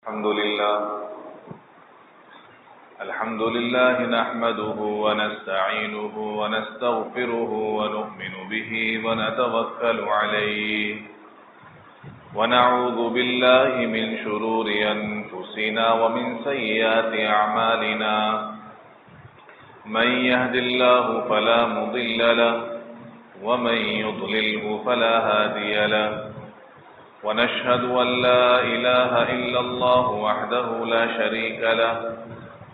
الحمد لله نحمده ونستعينه ونستغفره ونؤمن به ونتوكل عليه ونعوذ بالله من شرور أنفسنا ومن سيئات أعمالنا من يهد الله فلا مضل له ومن يضلله فلا هادي له ونشهد أن لا إله إلا الله وحده لا شريك له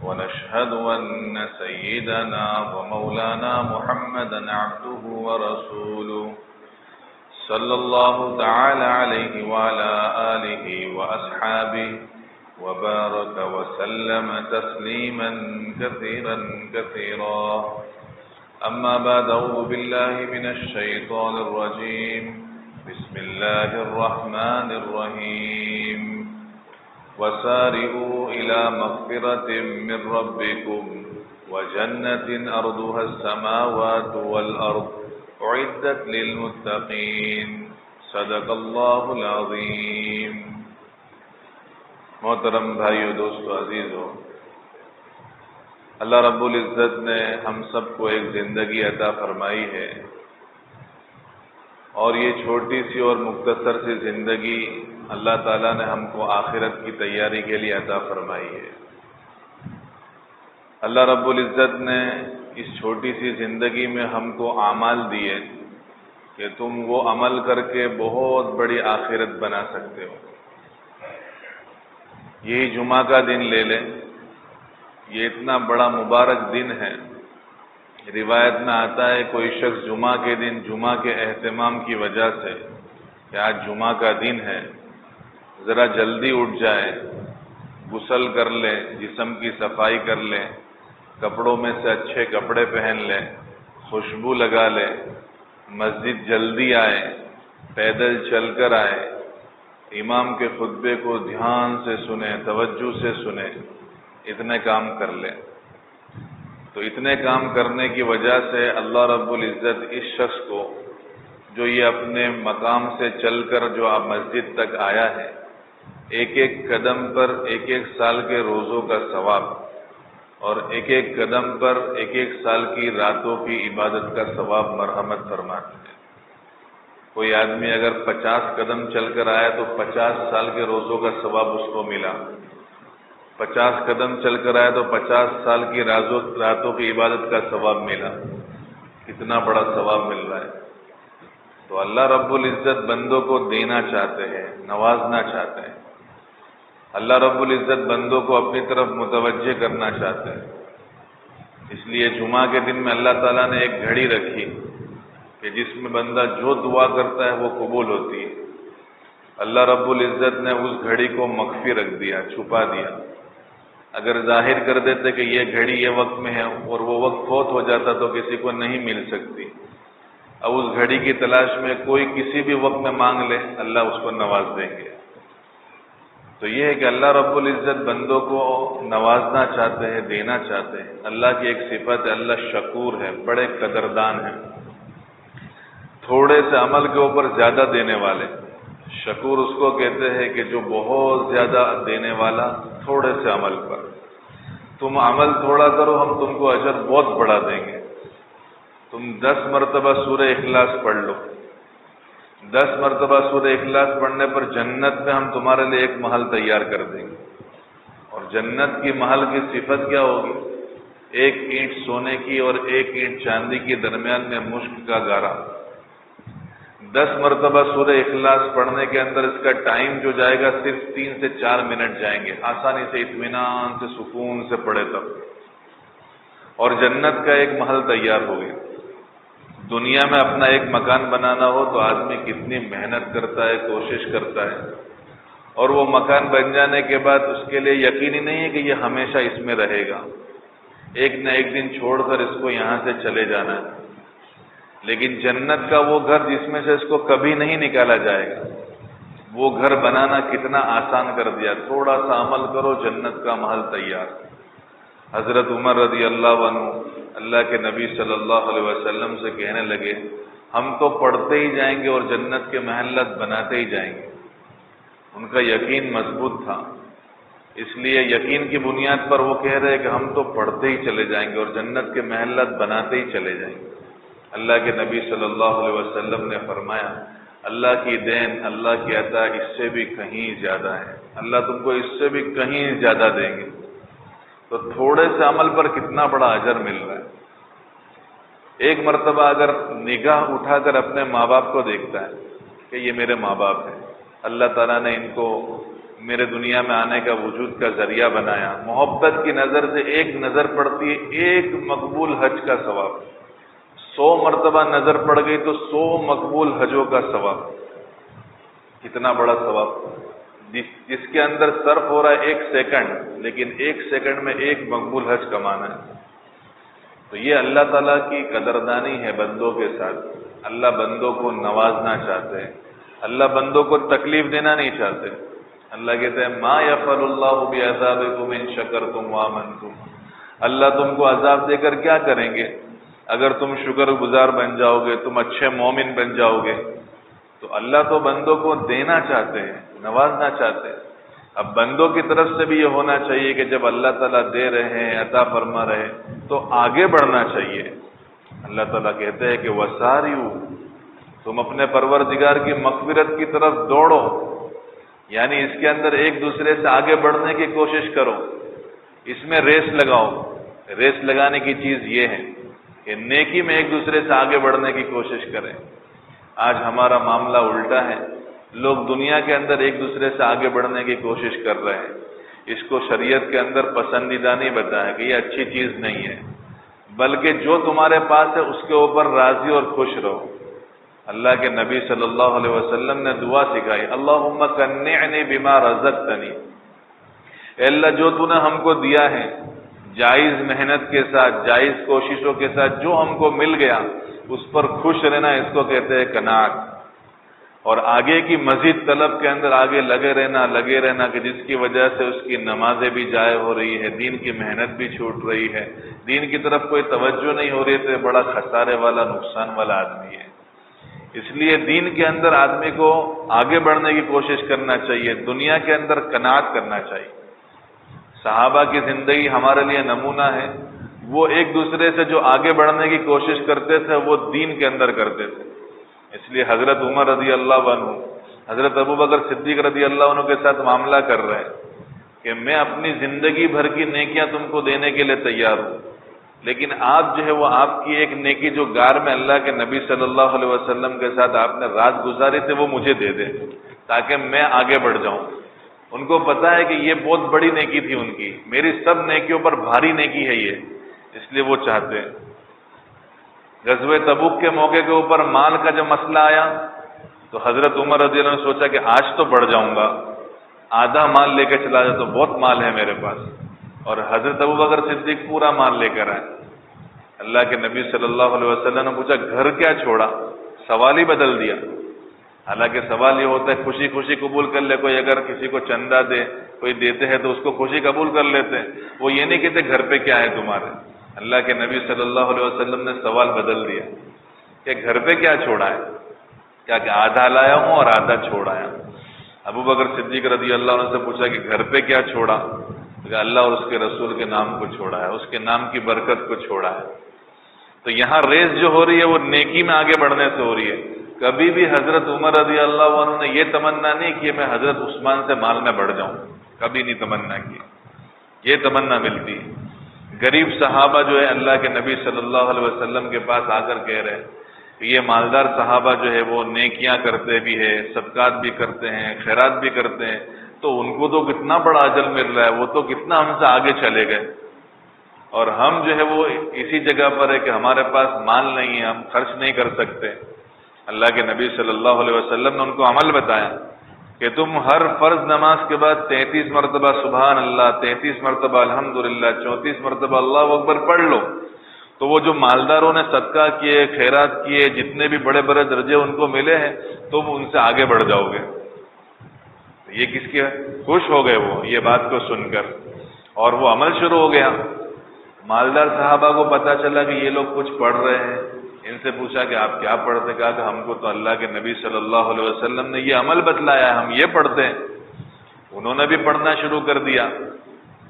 ونشهد أن سيدنا ومولانا محمدا عبده ورسوله صلى الله تعالى عليه وعلى آله وأصحابه وبارك وسلم تسليما كثيرا كثيرا أما بعد أعوذ بالله من الشيطان الرجيم بسم الله الرحمن الرحيم وسارعوا إلى مغفرة من ربكم وجنة أرضها السماوات والأرض أعدت للمتقين صدق الله العظيم. محترم بھائیو، دوستو، عزیزو، اللہ رب العزت نے ہم سب کو ایک زندگی عطا فرمائی ہے، اور یہ چھوٹی سی اور مختصر سی زندگی اللہ تعالیٰ نے ہم کو آخرت کی تیاری کے لیے عطا فرمائی ہے. اللہ رب العزت نے اس چھوٹی سی زندگی میں ہم کو اعمال دیے کہ تم وہ عمل کر کے بہت بڑی آخرت بنا سکتے ہو. یہی جمعہ کا دن لے لیں، یہ اتنا بڑا مبارک دن ہے. روایت میں آتا ہے کوئی شخص جمعہ کے دن جمعہ کے اہتمام کی وجہ سے کہ آج جمعہ کا دن ہے، ذرا جلدی اٹھ جائے، غسل کر لے، جسم کی صفائی کر لے، کپڑوں میں سے اچھے کپڑے پہن لے، خوشبو لگا لے، مسجد جلدی آئے، پیدل چل کر آئے، امام کے خطبے کو دھیان سے سنے، توجہ سے سنے، اتنے کام کر لے. تو اتنے کام کرنے کی وجہ سے اللہ رب العزت اس شخص کو جو یہ اپنے مقام سے چل کر جو آپ مسجد تک آیا ہے، ایک ایک قدم پر ایک ایک سال کے روزوں کا ثواب اور ایک ایک قدم پر ایک ایک سال کی راتوں کی عبادت کا ثواب مرحمت فرماتے ہیں. کوئی آدمی اگر 50 قدم چل کر آیا تو 50 سال کے روزوں کا ثواب اس کو ملا. 50 قدم چل کر آیا تو 50 سال کی راتوں کی عبادت کا ثواب ملا. کتنا بڑا ثواب مل رہا ہے. تو اللہ رب العزت بندوں کو دینا چاہتے ہیں، نوازنا چاہتے ہیں. اللہ رب العزت بندوں کو اپنی طرف متوجہ کرنا چاہتے ہیں. اس لیے جمعہ کے دن میں اللہ تعالیٰ نے ایک گھڑی رکھی کہ جس میں بندہ جو دعا کرتا ہے وہ قبول ہوتی ہے. اللہ رب العزت نے اس گھڑی کو مخفی رکھ دیا، چھپا دیا. اگر ظاہر کر دیتے کہ یہ گھڑی یہ وقت میں ہے اور وہ وقت فوت ہو جاتا تو کسی کو نہیں مل سکتی. اب اس گھڑی کی تلاش میں کوئی کسی بھی وقت میں مانگ لے، اللہ اس کو نواز دیں گے. تو یہ ہے کہ اللہ رب العزت بندوں کو نوازنا چاہتے ہیں، دینا چاہتے ہیں. اللہ کی ایک صفت ہے، اللہ شکور ہے، بڑے قدردان ہیں. تھوڑے سے عمل کے اوپر زیادہ دینے والے. شکور اس کو کہتے ہیں کہ جو بہت زیادہ دینے والا تھوڑے سے عمل پر. تم عمل تھوڑا کرو، ہم تم کو اجر بہت بڑا دیں گے. تم 10 مرتبہ سورہ اخلاص پڑھ لو، 10 مرتبہ سورہ اخلاص پڑھنے پر جنت میں ہم تمہارے لیے ایک محل تیار کر دیں گے. اور جنت کی محل کی صفت کیا ہوگی؟ 1 اینٹ سونے کی اور 1 اینٹ چاندی کے درمیان میں مشک کا گارا. 10 مرتبہ سورہ اخلاص پڑھنے کے اندر اس کا ٹائم جو جائے گا صرف 3 سے 4 منٹ جائیں گے. آسانی سے، اطمینان سے، سکون سے پڑھے تب. اور جنت کا ایک محل تیار ہو گیا. دنیا میں اپنا ایک مکان بنانا ہو تو آدمی کتنی محنت کرتا ہے، کوشش کرتا ہے، اور وہ مکان بن جانے کے بعد اس کے لیے یقینی نہیں ہے کہ یہ ہمیشہ اس میں رہے گا. ایک نہ ایک دن چھوڑ کر اس کو یہاں سے چلے جانا ہے. لیکن جنت کا وہ گھر جس میں سے اس کو کبھی نہیں نکالا جائے گا، وہ گھر بنانا کتنا آسان کر دیا. تھوڑا سا عمل کرو، جنت کا محل تیار. حضرت عمر رضی اللہ عنہ اللہ کے نبی صلی اللہ علیہ وسلم سے کہنے لگے، ہم تو پڑھتے ہی جائیں گے اور جنت کے محلات بناتے ہی جائیں گے. ان کا یقین مضبوط تھا. اس لیے یقین کی بنیاد پر وہ کہہ رہے کہ ہم تو پڑھتے ہی چلے جائیں گے اور جنت کے محلات بناتے ہی چلے جائیں گے۔ اللہ کے نبی صلی اللہ علیہ وسلم نے فرمایا اللہ کی دین، اللہ کی عطا اس سے بھی کہیں زیادہ ہے، اللہ تم کو اس سے بھی کہیں زیادہ دیں گے۔ تو تھوڑے سے عمل پر کتنا بڑا اجر مل رہا ہے۔ ایک مرتبہ اگر نگاہ اٹھا کر اپنے ماں باپ کو دیکھتا ہے کہ یہ میرے ماں باپ ہیں، اللہ تعالیٰ نے ان کو میرے دنیا میں آنے کا وجود کا ذریعہ بنایا، محبت کی نظر سے ایک نظر پڑتی ہے، ایک مقبول حج کا ثواب، 100 مرتبہ نظر پڑ گئی تو 100 مقبول حجوں کا ثواب، کتنا بڑا ثواب، جس کے اندر صرف ہو رہا ہے 1 سیکنڈ، لیکن 1 سیکنڈ میں 1 مقبول حج کمانا ہے۔ تو یہ اللہ تعالیٰ کی قدردانی ہے بندوں کے ساتھ۔ اللہ بندوں کو نوازنا چاہتے ہیں، اللہ بندوں کو تکلیف دینا نہیں چاہتے۔ اللہ کہتے ہیں ما یفعل اللہ بعذابکم ان شکرتم وآمنتم، اللہ تم کو عذاب دے کر کیا کریں گے اگر تم شکر گزار بن جاؤ گے، تم اچھے مومن بن جاؤ گے۔ تو اللہ تو بندوں کو دینا چاہتے ہیں، نوازنا چاہتے ہیں۔ اب بندوں کی طرف سے بھی یہ ہونا چاہیے کہ جب اللہ تعالیٰ دے رہے ہیں، عطا فرما رہے تو آگے بڑھنا چاہیے۔ اللہ تعالیٰ کہتے ہیں کہ وساریو، تم اپنے پروردگار کی مغفرت کی طرف دوڑو، یعنی اس کے اندر ایک دوسرے سے آگے بڑھنے کی کوشش کرو، اس میں ریس لگاؤ۔ ریس لگانے کی چیز یہ ہے کہ نیکی میں ایک دوسرے سے آگے بڑھنے کی کوشش کریں۔ آج ہمارا معاملہ الٹا ہے، لوگ دنیا کے اندر ایک دوسرے سے آگے بڑھنے کی کوشش کر رہے ہیں، اس کو شریعت کے اندر پسندیدہ نہیں بتایا کہ یہ اچھی چیز نہیں ہے، بلکہ جو تمہارے پاس ہے اس کے اوپر راضی اور خوش رہو۔ اللہ کے نبی صلی اللہ علیہ وسلم نے دعا سکھائی، اللہم کنعنی بما رزقتنی، اے اللہ جو تو نے ہم کو دیا ہے جائز محنت کے ساتھ، جائز کوششوں کے ساتھ جو ہم کو مل گیا اس پر خوش رہنا، اس کو کہتے ہیں قناعت۔ اور آگے کی مزید طلب کے اندر آگے لگے رہنا کہ جس کی وجہ سے اس کی نمازیں بھی ضائع ہو رہی ہے، دین کی محنت بھی چھوٹ رہی ہے، دین کی طرف کوئی توجہ نہیں ہو رہی ہے، تو یہ بڑا خسارے والا، نقصان والا آدمی ہے۔ اس لیے دین کے اندر آدمی کو آگے بڑھنے کی کوشش کرنا چاہیے، دنیا کے اندر قناعت کرنا چاہیے۔ صحابہ کی زندگی ہمارے لیے نمونہ ہے، وہ ایک دوسرے سے جو آگے بڑھنے کی کوشش کرتے تھے وہ دین کے اندر کرتے تھے۔ اس لیے حضرت عمر رضی اللہ عنہ، حضرت ابوبکر صدیق رضی اللہ عنہ کے ساتھ معاملہ کر رہے ہیں کہ میں اپنی زندگی بھر کی نیکیاں تم کو دینے کے لیے تیار ہوں، لیکن آپ جو ہے وہ آپ کی ایک نیکی جو غار میں اللہ کے نبی صلی اللہ علیہ وسلم کے ساتھ آپ نے رات گزاری تھی وہ مجھے دے دیں تاکہ میں آگے بڑھ جاؤں۔ ان کو پتا ہے کہ یہ بہت بڑی نیکی تھی ان کی، میری سب نیکیوں پر بھاری نیکی ہے یہ، اس لیے وہ چاہتے ہیں۔ غزوہ تبوک کے موقع کے اوپر مال کا جب مسئلہ آیا تو حضرت عمر رضی اللہ عنہ نے سوچا کہ آج تو بڑھ جاؤں گا، آدھا مال لے کے چلا جاتا، تو بہت مال ہے میرے پاس، اور حضرت ابوبکر صدیق پورا مال لے کر آئے۔ اللہ کے نبی صلی اللہ علیہ وسلم نے پوچھا گھر کیا چھوڑا، سوال ہی بدل دیا۔ حالانکہ سوال یہ ہوتا ہے خوشی خوشی قبول کر لے، کوئی اگر کسی کو چندہ دے، کوئی دیتے ہیں تو اس کو خوشی قبول کر لیتے ہیں، وہ یہ نہیں کہتے گھر پہ کیا ہے تمہارے۔ اللہ کے نبی صلی اللہ علیہ وسلم نے سوال بدل دیا کہ گھر پہ کیا چھوڑا ہے، کیا کہ آدھا لایا ہوں اور آدھا چھوڑ آیا۔ ابوبکر صدیق رضی اللہ عنہ سے پوچھا کہ گھر پہ کیا چھوڑا، کہ اللہ اور اس کے رسول کے نام کو چھوڑا ہے، اس کے نام کی برکت کو چھوڑا ہے۔ تو یہاں ریس جو ہو رہی ہے وہ نیکی میں آگے بڑھنے سے ہو رہی ہے۔ کبھی بھی حضرت عمر رضی اللہ عنہ نے یہ تمنا نہیں کی میں حضرت عثمان سے مال میں بڑھ جاؤں، کبھی نہیں تمنا کی، یہ تمنا ملتی ہے۔ غریب صحابہ جو ہے اللہ کے نبی صلی اللہ علیہ وسلم کے پاس آ کر کہہ رہے ہیں کہ یہ مالدار صحابہ جو ہے وہ نیکیاں کرتے بھی ہے، صدقات بھی کرتے ہیں، خیرات بھی کرتے ہیں، تو ان کو تو کتنا بڑا اجر مل رہا ہے، وہ تو کتنا ہم سے آگے چلے گئے، اور ہم جو ہے وہ اسی جگہ پر ہے کہ ہمارے پاس مال نہیں ہے، ہم خرچ نہیں کر سکتے۔ اللہ کے نبی صلی اللہ علیہ وسلم نے ان کو عمل بتایا کہ تم ہر فرض نماز کے بعد 33 مرتبہ سبحان اللہ، 33 مرتبہ الحمدللہ، 34 مرتبہ اللہ اکبر پڑھ لو، تو وہ جو مالداروں نے صدقہ کیے، خیرات کیے، جتنے بھی بڑے بڑے درجے ان کو ملے ہیں، تم ان سے آگے بڑھ جاؤ گے۔ یہ کس کے خوش ہو گئے وہ یہ بات کو سن کر، اور وہ عمل شروع ہو گیا۔ مالدار صحابہ کو پتہ چلا کہ یہ لوگ کچھ پڑھ رہے ہیں، ان سے پوچھا کہ آپ کیا پڑھتے، کہا کہ ہم کو تو اللہ کے نبی صلی اللہ علیہ وسلم نے یہ عمل بتلایا ہے، ہم یہ پڑھتے ہیں۔ انہوں نے بھی پڑھنا شروع کر دیا،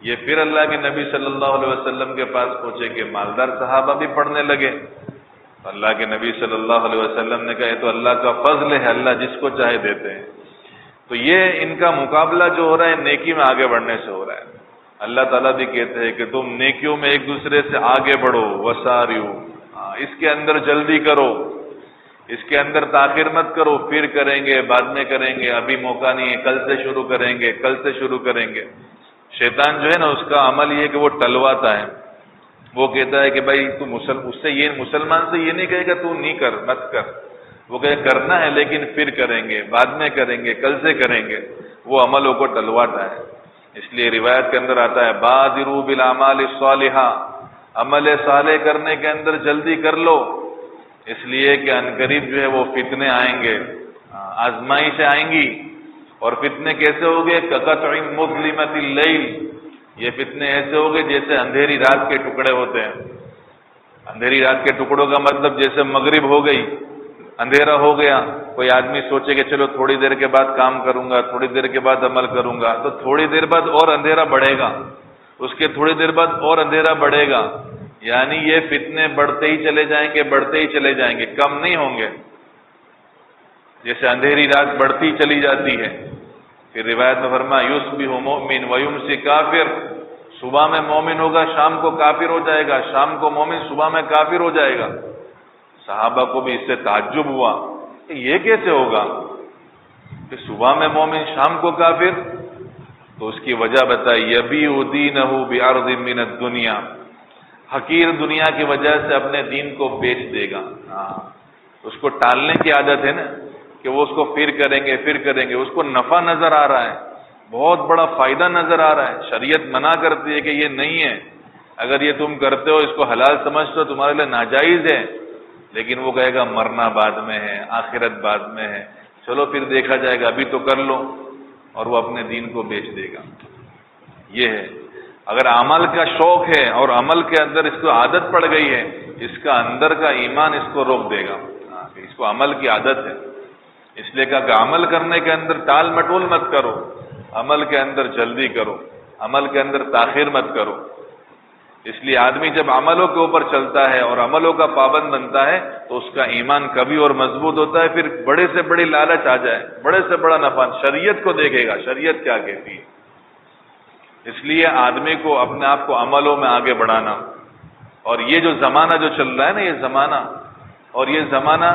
یہ پھر اللہ کے نبی صلی اللہ علیہ وسلم کے پاس پہنچے کہ مالدار صحابہ بھی پڑھنے لگے. اللہ کے نبی صلی اللہ علیہ وسلم نے کہا یہ تو اللہ کا فضل ہے، اللہ جس کو چاہے دیتے ہیں. تو یہ ان کا مقابلہ جو ہو رہا ہے نیکی میں آگے بڑھنے سے ہو رہا ہے. اللہ تعالیٰ بھی کہتے ہیں کہ تم نیکیوں میں ایک دوسرے سے آگے بڑھو، وساریو، اس کے اندر جلدی کرو، اس کے اندر تاخیر مت کرو، پھر کریں گے، بعد میں کریں گے، ابھی موقع نہیں ہے، کل سے شروع کریں گے، کل سے شروع کریں گے. شیطان جو ہے نا اس کا عمل یہ کہ وہ ٹلواتا ہے. وہ کہتا ہے کہ بھائی تو مسلمان سے یہ نہیں کہے گا تو نہیں کر، مت کر. وہ کہے کرنا ہے لیکن پھر کریں گے، بعد میں کریں گے، کل سے کریں گے. وہ عملوں کو ٹلواتا ہے. اس لیے روایت کے اندر آتا ہے بادروا بالاعمال الصالحہ، عمل صالح کرنے کے اندر جلدی کر لو، اس لیے کہ عنقریب جو ہے وہ فتنے آئیں گے، آزمائشیں آئیں گی. اور فتنے کیسے ہوگے؟ کقطع مظلمۃ اللیل، یہ فتنے ایسے ہوگے جیسے اندھیری رات کے ٹکڑے ہوتے ہیں. اندھیری رات کے ٹکڑوں کا مطلب جیسے مغرب ہو گئی، اندھیرا ہو گیا، کوئی آدمی سوچے کہ چلو تھوڑی دیر کے بعد کام کروں گا، تھوڑی دیر کے بعد عمل کروں گا، تو تھوڑی دیر بعد اور اندھیرا بڑھے گا، اس کے تھوڑی دیر بعد اور اندھیرا بڑھے گا. یعنی یہ فتنے بڑھتے ہی چلے جائیں گے، بڑھتے ہی چلے جائیں گے، کم نہیں ہوں گے. جیسے اندھیری رات بڑھتی چلی جاتی ہے. پھر روایت میں فرمایا یصبح مؤمن ویمسی کافر، صبح میں مومن ہوگا، شام کو کافر ہو جائے گا، شام کو مومن، صبح میں کافر ہو جائے گا. صحابہ کو بھی اس سے تعجب ہوا کہ یہ کیسے ہوگا کہ صبح میں مومن، شام کو کافر. تو اس کی وجہ بتائی یبیع دینہ بعرض من الدنیا، حقیر دنیا کی وجہ سے اپنے دین کو بیچ دے گا. اس کو ٹالنے کی عادت ہے نا کہ وہ اس کو پھر کریں گے، پھر کریں گے. اس کو نفع نظر آ رہا ہے، بہت بڑا فائدہ نظر آ رہا ہے. شریعت منع کرتی ہے کہ یہ نہیں ہے، اگر یہ تم کرتے ہو، اس کو حلال سمجھتے ہو، تمہارے لیے ناجائز ہے. لیکن وہ کہے گا مرنا بعد میں ہے، آخرت بعد میں ہے، چلو پھر دیکھا جائے گا، ابھی تو کر لو. اور وہ اپنے دین کو بیچ دے گا. یہ ہے اگر عمل کا شوق ہے اور عمل کے اندر اس کو عادت پڑ گئی ہے، اس کا اندر کا ایمان اس کو روک دے گا. اس کو عمل کی عادت ہے، اس لیے کہا کہ عمل کرنے کے اندر ٹال مٹول مت کرو، عمل کے اندر جلدی کرو، عمل کے اندر تاخیر مت کرو. اس لیے آدمی جب عملوں کے اوپر چلتا ہے اور عملوں کا پابند بنتا ہے تو اس کا ایمان کبھی اور مضبوط ہوتا ہے. پھر بڑے سے بڑی لالچ آ جائے، بڑے سے بڑا نفع، شریعت کو دیکھے گا، شریعت کیا کہتی ہے. اس لیے آدمی کو اپنے آپ کو عملوں میں آگے بڑھانا. اور یہ جو زمانہ جو چل رہا ہے نا، یہ زمانہ، اور یہ زمانہ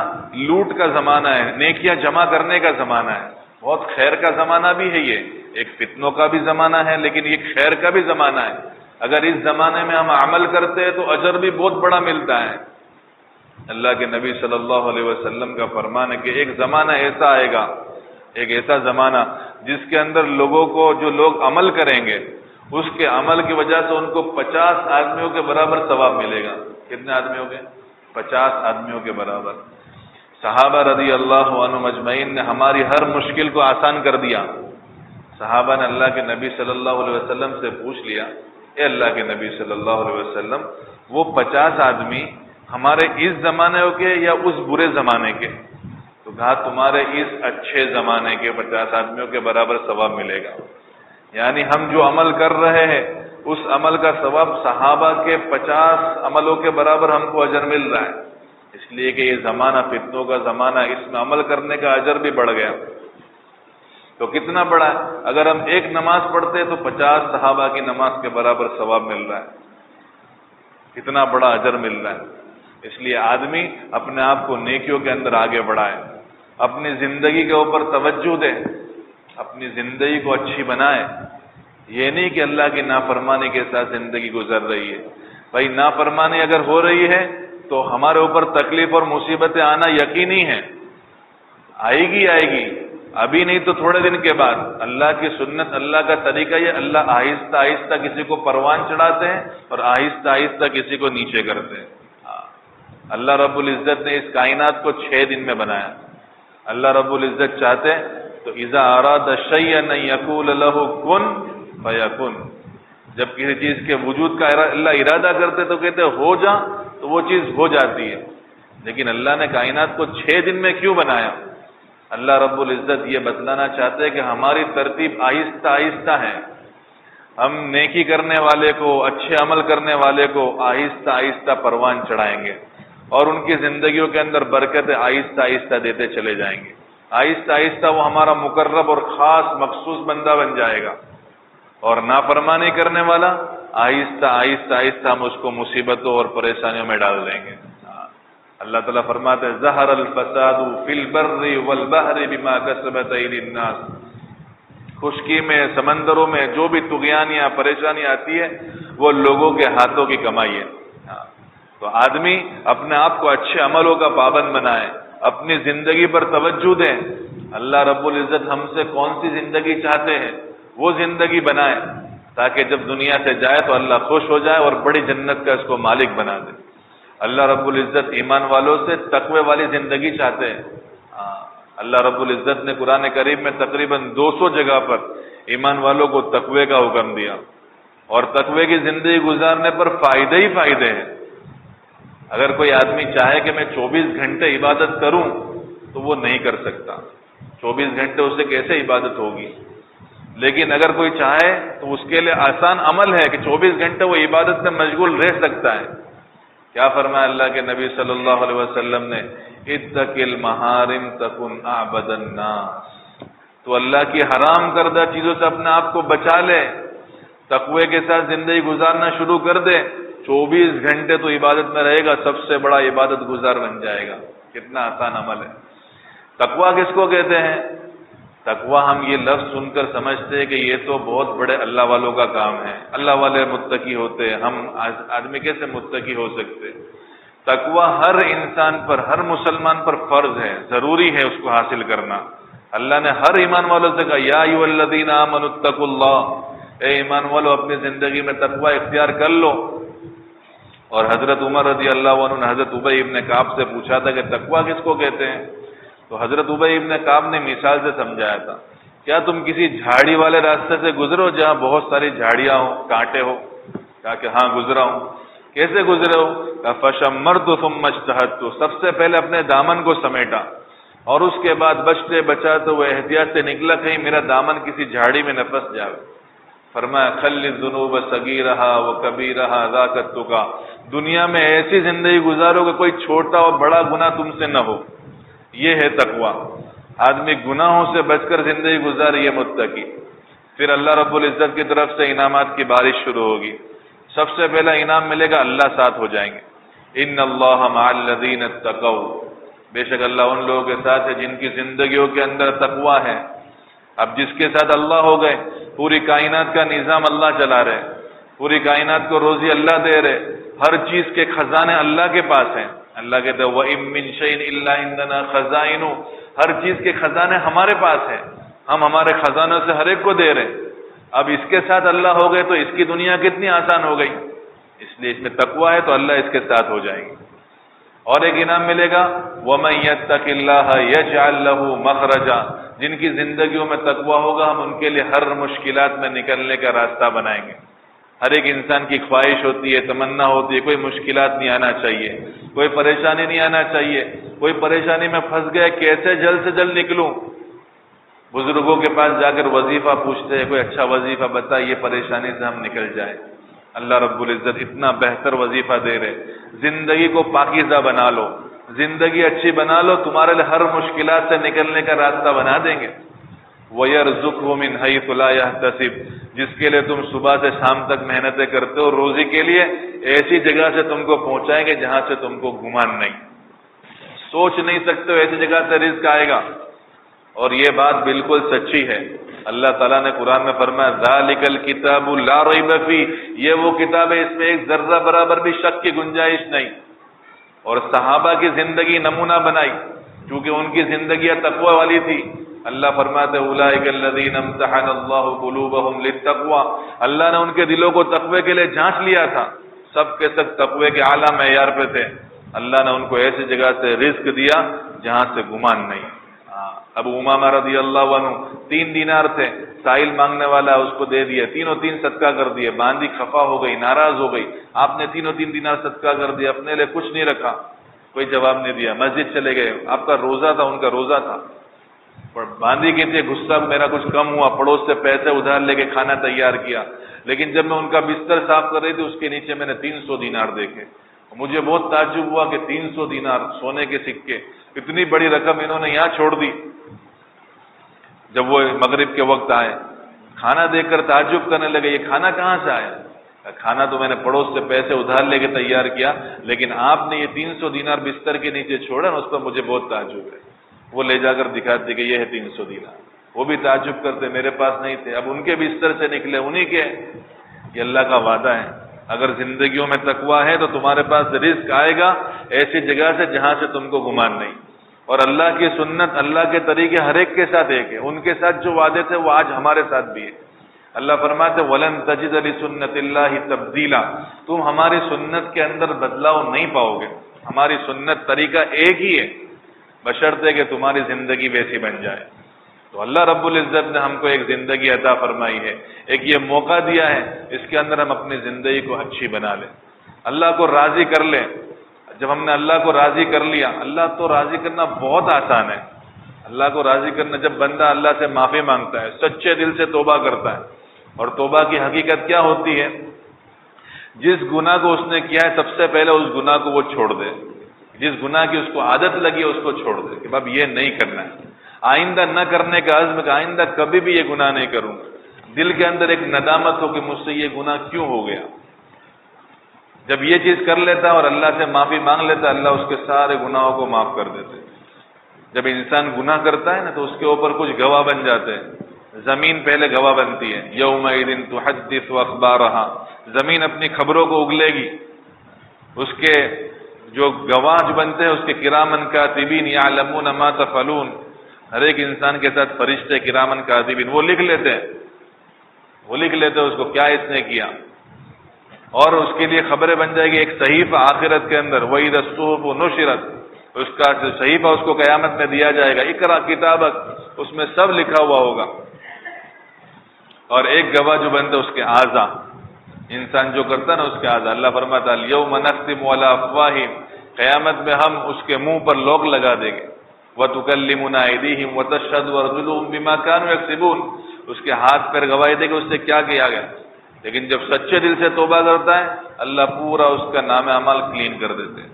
لوٹ کا زمانہ ہے، نیکیاں جمع کرنے کا زمانہ ہے. بہت خیر کا زمانہ بھی ہے، یہ ایک فتنوں کا بھی زمانہ ہے، لیکن یہ خیر کا بھی زمانہ ہے. اگر اس زمانے میں ہم عمل کرتے ہیں تو اجر بھی بہت بڑا ملتا ہے. اللہ کے نبی صلی اللہ علیہ وسلم کا فرمان ہے کہ ایک زمانہ ایسا آئے گا، ایک ایسا زمانہ جس کے اندر لوگوں کو، جو لوگ عمل کریں گے، اس کے عمل کی وجہ سے ان کو 50 آدمیوں کے برابر ثواب ملے گا. کتنے آدمیوں کے؟ 50 آدمیوں کے برابر. صحابہ رضی اللہ عنہم اجمعین نے ہماری ہر مشکل کو آسان کر دیا. صحابہ نے اللہ کے نبی صلی اللہ علیہ وسلم سے پوچھ لیا، اے اللہ کے نبی صلی اللہ علیہ وسلم، وہ 50 آدمی ہمارے اس زمانے کے یا اس برے زمانے کے؟ تو کہا تمہارے اس اچھے زمانے کے 50 آدمیوں کے برابر ثواب ملے گا. یعنی ہم جو عمل کر رہے ہیں اس عمل کا ثواب صحابہ کے 50 عملوں کے برابر ہم کو اجر مل رہا ہے. اس لیے کہ یہ زمانہ فتنوں کا زمانہ، اس میں عمل کرنے کا اجر بھی بڑھ گیا. تو کتنا بڑا ہے؟ اگر ہم ایک نماز پڑھتے تو 50 صحابہ کی نماز کے برابر ثواب مل رہا ہے. کتنا بڑا اجر مل رہا ہے. اس لیے آدمی اپنے آپ کو نیکیوں کے اندر آگے بڑھائے، اپنی زندگی کے اوپر توجہ دے، اپنی زندگی کو اچھی بنائے. یہ نہیں کہ اللہ کی نافرمانی کے ساتھ زندگی گزر رہی ہے. بھائی نافرمانی اگر ہو رہی ہے تو ہمارے اوپر تکلیف اور مصیبتیں آنا یقینی ہے، آئے گی، ابھی نہیں تو تھوڑے دن کے بعد. اللہ کی سنت، اللہ کا طریقہ یہ، اللہ آہستہ آہستہ کسی کو پروان چڑھاتے ہیں اور آہستہ آہستہ کسی کو نیچے کرتے ہیں. اللہ رب العزت نے اس کائنات کو 6 دن میں بنایا. اللہ رب العزت چاہتے تو اذا اراد شیئا ان یقول له کن فیکن، جب کسی چیز کے وجود کا اللہ ارادہ کرتے تو کہتے ہو جا، تو وہ چیز ہو جاتی ہے. لیکن اللہ نے کائنات کو 6 دن میں کیوں بنایا؟ اللہ رب العزت یہ بتلانا چاہتے ہیں کہ ہماری ترتیب آہستہ آہستہ ہے. ہم نیکی کرنے والے کو، اچھے عمل کرنے والے کو آہستہ آہستہ پروان چڑھائیں گے، اور ان کی زندگیوں کے اندر برکتیں آہستہ آہستہ دیتے چلے جائیں گے۔ آہستہ آہستہ وہ ہمارا مقرب اور خاص مخصوص بندہ بن جائے گا، اور نافرمانی کرنے والا آہستہ آہستہ آہستہ ہم اس کو مصیبتوں اور پریشانیوں میں ڈال دیں گے۔ اللہ تعالیٰ فرماتے ہیں ظہر الفساد فی البر والبحر بما کسبت ایدی الناس، خشکی میں، سمندروں میں جو بھی طغیانیاں، پریشانیاں آتی ہے وہ لوگوں کے ہاتھوں کی کمائی ہے۔ تو آدمی اپنے آپ کو اچھے عملوں کا پابند بنائے، اپنی زندگی پر توجہ دیں۔ اللہ رب العزت ہم سے کون سی زندگی چاہتے ہیں وہ زندگی بنائے، تاکہ جب دنیا سے جائے تو اللہ خوش ہو جائے اور بڑی جنت کا اس کو مالک بنا دے۔ اللہ رب العزت ایمان والوں سے تقوی والی زندگی چاہتے ہیں۔ اللہ رب العزت نے قرآن کریم میں تقریباً 200 جگہ پر ایمان والوں کو تقوی کا حکم دیا، اور تقوی کی زندگی گزارنے پر فائدے ہی فائدے ہیں۔ اگر کوئی آدمی چاہے کہ میں 24 گھنٹے عبادت کروں تو وہ نہیں کر سکتا، 24 گھنٹے اس سے کیسے عبادت ہوگی؟ لیکن اگر کوئی چاہے تو اس کے لیے آسان عمل ہے کہ 24 گھنٹے وہ عبادت میں مشغول رہ سکتا ہے۔ کیا فرمایا اللہ کے نبی صلی اللہ علیہ وسلم نے؟ اتق المحارم تکن اعبد الناس، تو اللہ کی حرام کردہ چیزوں سے اپنے آپ کو بچا لے، تقوی کے ساتھ زندگی گزارنا شروع کر دے، 24 گھنٹے تو عبادت میں رہے گا، سب سے بڑا عبادت گزار بن جائے گا۔ کتنا آسان عمل ہے۔ تقوی کس کو کہتے ہیں؟ تقوی ہم یہ لفظ سن کر سمجھتے ہیں کہ یہ تو بہت بڑے اللہ والوں کا کام ہے، اللہ والے متقی ہوتے ہیں، ہم آدمی کیسے متقی ہو سکتے؟ تقوی ہر انسان پر، ہر مسلمان پر فرض ہے، ضروری ہے اس کو حاصل کرنا۔ اللہ نے ہر ایمان والوں سے کہا یا ایھا الذین آمنوا اتقوا اللہ، اے ایمان والو اپنی زندگی میں تقوی اختیار کر لو۔ اور حضرت عمر رضی اللہ عنہ نے حضرت ابی ابن کعب سے پوچھا تھا کہ تقوی کس کو کہتے ہیں؟ تو حضرت ابی ابن کعب نے مثال سے سمجھایا تھا، کیا تم کسی جھاڑی والے راستے سے گزرو جہاں بہت ساری جھاڑیاں ہوں، کانٹے ہو؟ کہا کہ ہاں گزرا ہوں۔ کیسے گزرے ہو؟ کہا فشمرت ثم اجتہدت، سب سے پہلے اپنے دامن کو سمیٹا، اور اس کے بعد بچتے بچاتے ہوئے احتیاط سے نکلا کہیں میرا دامن کسی جھاڑی میں نہ پھنس جائے۔ فرمایا خلی الذنوب صغیرہا وکبیرہا ذاک التقیٰ، دنیا میں ایسی زندگی گزارو کہ کوئی چھوٹا اور بڑا گناہ تم سے نہ ہو، یہ ہے تقوی۔ آدمی گناہوں سے بچ کر زندگی گزارے، یہ متقی۔ پھر اللہ رب العزت کی طرف سے انعامات کی بارش شروع ہوگی۔ سب سے پہلا انعام ملے گا، اللہ ساتھ ہو جائیں گے۔ ان اللہ مع الذین اتقوا، بے شک اللہ ان لوگوں کے ساتھ ہے جن کی زندگیوں کے اندر تقوی ہے۔ اب جس کے ساتھ اللہ ہو گئے، پوری کائنات کا نظام اللہ چلا رہے، پوری کائنات کو روزی اللہ دے رہے، ہر چیز کے خزانے اللہ کے پاس ہیں۔ اللہ کہتے ہیں وَإِن مِّن شَيْءٍ إِلَّا عِندَنَا خَزَائِنُهُ، ہر چیز کے خزانے ہمارے پاس ہیں، ہم ہمارے خزانوں سے ہر ایک کو دے رہے ہیں۔ اب اس کے ساتھ اللہ ہو گئے تو اس کی دنیا کتنی آسان ہو گئی، اس لیے اس میں تقوی ہے تو اللہ اس کے ساتھ ہو جائے گی۔ اور ایک انعام ملے گا وَمَن يَتَّقِ اللَّهَ يَجْعَل لَّهُ مَخْرَجًا، جن کی زندگیوں میں تقوی ہوگا ہم ان کے لیے ہر مشکلات میں نکلنے کا راستہ بنائیں گے۔ ہر ایک انسان کی خواہش ہوتی ہے، تمنا ہوتی ہے کوئی مشکلات نہیں آنا چاہیے، کوئی پریشانی نہیں آنا چاہیے، کوئی پریشانی میں پھنس گئے کیسے جلد سے جلد نکلوں۔ بزرگوں کے پاس جا کر وظیفہ پوچھتے ہیں، کوئی اچھا وظیفہ بتا یہ پریشانی سے ہم نکل جائیں۔ اللہ رب العزت اتنا بہتر وظیفہ دے رہے، زندگی کو پاکیزہ بنا لو، زندگی اچھی بنا لو، تمہارے لیے ہر مشکلات سے نکلنے کا راستہ بنا دیں گے۔ وَيَرْزُقْهُ مِنْ حَيْثُ لَا يَحْتَسِبُ، جس کے لیے تم صبح سے شام تک محنتیں کرتے ہو روزی کے لیے، ایسی جگہ سے تم کو پہنچائیں گے جہاں سے تم کو گمان نہیں، سوچ نہیں سکتے ہو ایسی جگہ سے رزق آئے گا۔ اور یہ بات بالکل سچی ہے۔ اللہ تعالیٰ نے قرآن میں فرمایا ذَلِكَ الْكِتَابُ لَا رَيْبَ فِيهِ، یہ وہ کتاب ہے اس میں ایک ذرہ برابر بھی شک کی گنجائش نہیں۔ اور صحابہ کی زندگی نمونہ بنائی، کیونکہ ان کی زندگیاں تقوی والی تھی۔ اللہ فرماتے اولئک الذین امتحن اللہ قلوبہم للتقوی، اللہ نے ان کے دلوں کو تقوی کے لیے جانچ لیا تھا، سب کے سب تقوی کے اعلیٰ معیار پہ تھے۔ اللہ نے ان کو ایسی جگہ سے رزق دیا جہاں سے گمان نہیں۔ ابو امامہ رضی اللہ عنہ 3 دینار تھے، سائل مانگنے والا اس کو دے دیا، تینوں تین صدقہ کر دیے، باندھی خفا ہو گئی، ناراض ہو گئی، آپ نے تینوں 3 دینار صدقہ کر دیا، اپنے لیے کچھ نہیں رکھا، کوئی جواب نہیں دیا، مسجد چلے گئے، آپ کا روزہ تھا، ان کا روزہ تھا، باندھی کی تھی، غصہ میرا کچھ کم ہوا، پڑوس سے پیسے ادھار لے کے کھانا تیار کیا، لیکن جب میں ان کا بستر صاف کر رہی تھی اس کے نیچے میں نے 300 دینار دیکھے. مجھے بہت تعجب ہوا کہ 300 دینار سونے کے سکے، اتنی بڑی رقم انہوں نے یہاں چھوڑ دی. جب وہ مغرب کے وقت آئے، کھانا دیکھ کر تعجب کرنے لگے، یہ کھانا کہاں سے آیا؟ کھانا تو میں نے پڑوس سے پیسے ادھار لے کے تیار کیا، لیکن آپ نے یہ 300 دینار بستر کے نیچے چھوڑا نا، اس پر مجھے بہت تعجب ہے. وہ لے جا کر دکھاتے کہ یہ ہے 300 دینار. وہ بھی تعجب کرتے، میرے پاس نہیں تھے، اب ان کے بستر سے نکلے، انہی کے. یہ اللہ کا وعدہ ہے، اگر زندگیوں میں تقویٰ ہے تو تمہارے پاس رزق آئے گا ایسی جگہ سے جہاں سے تم کو گمان نہیں. اور اللہ کی سنت، اللہ کے طریقے ہر ایک کے ساتھ ایک ہے. ان کے ساتھ جو وعدے تھے وہ آج ہمارے ساتھ بھی ہے. اللہ فرماتے وَلَن تَجِدَ لِسُنَّتِ اللَّهِ تَبْدِيلًا، تم ہماری سنت کے اندر بدلاؤ نہیں پاؤ گے. ہماری سنت طریقہ ایک ہی ہے، بشرطے کہ تمہاری زندگی ویسی بن جائے. تو اللہ رب العزت نے ہم کو ایک زندگی عطا فرمائی ہے، ایک یہ موقع دیا ہے، اس کے اندر ہم اپنی زندگی کو اچھی بنا لیں، اللہ کو راضی کر لیں. جب ہم نے اللہ کو راضی کر لیا، اللہ تو راضی کرنا بہت آسان ہے. اللہ کو راضی کرنا، جب بندہ اللہ سے معافی مانگتا ہے، سچے دل سے توبہ کرتا ہے. اور توبہ کی حقیقت کیا ہوتی ہے؟ جس گناہ کو اس نے کیا ہے سب سے پہلے اس گناہ کو وہ چھوڑ دے. جس گناہ کی اس کو عادت لگی ہے اس کو چھوڑ دے کہ اب یہ نہیں کرنا ہے، آئندہ نہ کرنے کا عزم کہ آئندہ کبھی بھی یہ گناہ نہیں کروں گا. دل کے اندر ایک ندامت ہو کہ مجھ سے یہ گناہ کیوں ہو گیا. جب یہ چیز کر لیتا اور اللہ سے معافی مانگ لیتا، اللہ اس کے سارے گناہوں کو معاف کر دیتے. جب انسان گناہ کرتا ہے نا تو اس کے اوپر کچھ گواہ بن جاتے ہیں. زمین پہلے گواہ بنتی ہے، یومئذ تحدث اخبارها، زمین اپنی خبروں کو اگلے گی. اس کے جو گواہ جو بنتے ہیں اس کے کرامن کاتبین یعلمون ما تفعلون، ہر ایک انسان کے ساتھ فرشتے کرامن کاتبین وہ لکھ لیتے ہیں اس کو کیا اس نے کیا. اور اس کے لیے خبریں بن جائے گی ایک صحیفہ آخرت کے اندر، وَإِذَا الصُّحُفُ نُشِرَتْ، اس کا صحیفہ اس کو قیامت میں دیا جائے گا، اقرأ کتابک، اس میں سب لکھا ہوا ہوگا. اور ایک گواہ جو بنتا ہے اس کے اعضاء، انسان جو کرتا ہے نا اس کے اعضاء. اللہ فرماتا ہے اليوم نختم علی افواہہم، قیامت میں ہم اس کے منہ پر لوک لگا دیں گے. وتکلمنا ایدیہم وتشہد ارجلہم بما کانوا یکسبون، اس کے ہاتھ پیر گواہی دے گا اس سے کیا کیا گیا. لیکن جب سچے دل سے توبہ کرتا ہے اللہ پورا اس کا نام اعمال کلین کر دیتے ہیں،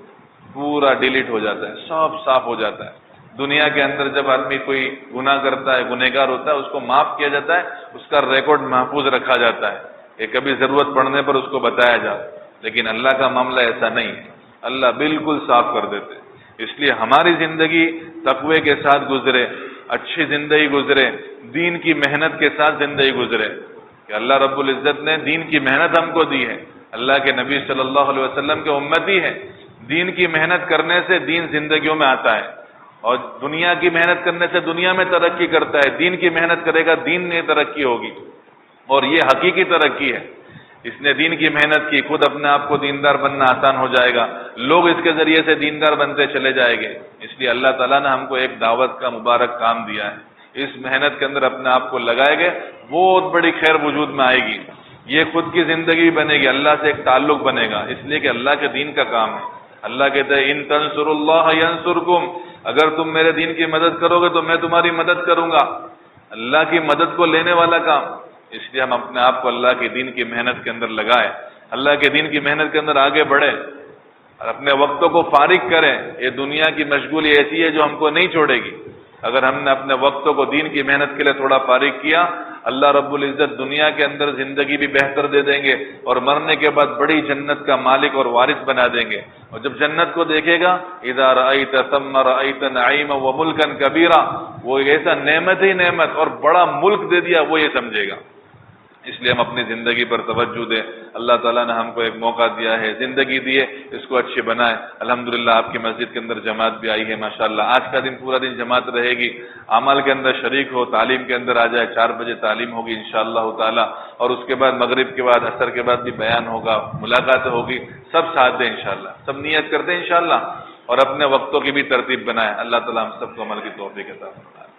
پورا ڈیلیٹ ہو جاتا ہے، سب صاف ہو جاتا ہے. دنیا کے اندر جب آدمی کوئی گناہ کرتا ہے، گنہگار ہوتا ہے، اس کو معاف کیا جاتا ہے، اس کا ریکارڈ محفوظ رکھا جاتا ہے کہ کبھی ضرورت پڑنے پر اس کو بتایا جائے. لیکن اللہ کا معاملہ ایسا نہیں ہے، اللہ بالکل صاف کر دیتے. اس لیے ہماری زندگی تقوی کے ساتھ گزرے، اچھی زندگی گزرے، دین کی محنت کے ساتھ زندگی گزرے. کہ اللہ رب العزت نے دین کی محنت ہم کو دی ہے، اللہ کے نبی صلی اللہ علیہ وسلم کے امتی ہے. دین کی محنت کرنے سے دین زندگیوں میں آتا ہے، اور دنیا کی محنت کرنے سے دنیا میں ترقی کرتا ہے. دین کی محنت کرے گا دین میں ترقی ہوگی، اور یہ حقیقی ترقی ہے. اس نے دین کی محنت کی، خود اپنے آپ کو دیندار بننا آسان ہو جائے گا، لوگ اس کے ذریعے سے دیندار بنتے چلے جائیں گے. اس لیے اللہ تعالیٰ نے ہم کو ایک دعوت کا مبارک کام دیا ہے. اس محنت کے اندر اپنے آپ کو لگائے گے، بہت بڑی خیر وجود میں آئے گی. یہ خود کی زندگی بنے گی، اللہ سے ایک تعلق بنے گا، اس لیے کہ اللہ کے دین کا کام ہے. اللہ کہتے ہیں ان تنصروا اللہ ینصرکم، اگر تم میرے دین کی مدد کرو گے تو میں تمہاری مدد کروں گا. اللہ کی مدد کو لینے والا کام. اس لیے ہم اپنے آپ کو اللہ کے دین کی محنت کے اندر لگائیں، اللہ کے دین کی محنت کے اندر آگے بڑھیں، اور اپنے وقتوں کو فارغ کریں. یہ دنیا کی مشغولی ایسی ہے جو ہم کو نہیں چھوڑے گی. اگر ہم نے اپنے وقتوں کو دین کی محنت کے لیے تھوڑا فارغ کیا، اللہ رب العزت دنیا کے اندر زندگی بھی بہتر دے دیں گے، اور مرنے کے بعد بڑی جنت کا مالک اور وارث بنا دیں گے. اور جب جنت کو دیکھے گا اذا رأیت ثم رأیت نعیما وملکا کبیرا، وہ ایسا نعمت ہی نعمت اور بڑا ملک دے دیا وہ یہ سمجھے گا. اس لیے ہم اپنی زندگی پر توجہ دیں. اللہ تعالیٰ نے ہم کو ایک موقع دیا ہے، زندگی دی ہے، اس کو اچھی بنائیں. الحمدللہ آپ کی مسجد کے اندر جماعت بھی آئی ہے ماشاءاللہ. آج کا دن پورا دن جماعت رہے گی، اعمال کے اندر شریک ہو، تعلیم کے اندر آ جائے. 4 بجے تعلیم ہوگی انشاءاللہ تعالی، اور اس کے بعد مغرب کے بعد عصر کے بعد بھی بیان ہوگا، ملاقاتیں ہوگی. سب ساتھ دیں انشاءاللہ، سب نیت کرتے ہیں انشاءاللہ، اور اپنے وقتوں کی بھی ترتیب بنائیں. اللہ تعالیٰ ہم سب کو عمل کی توفیق عطا فرمائے.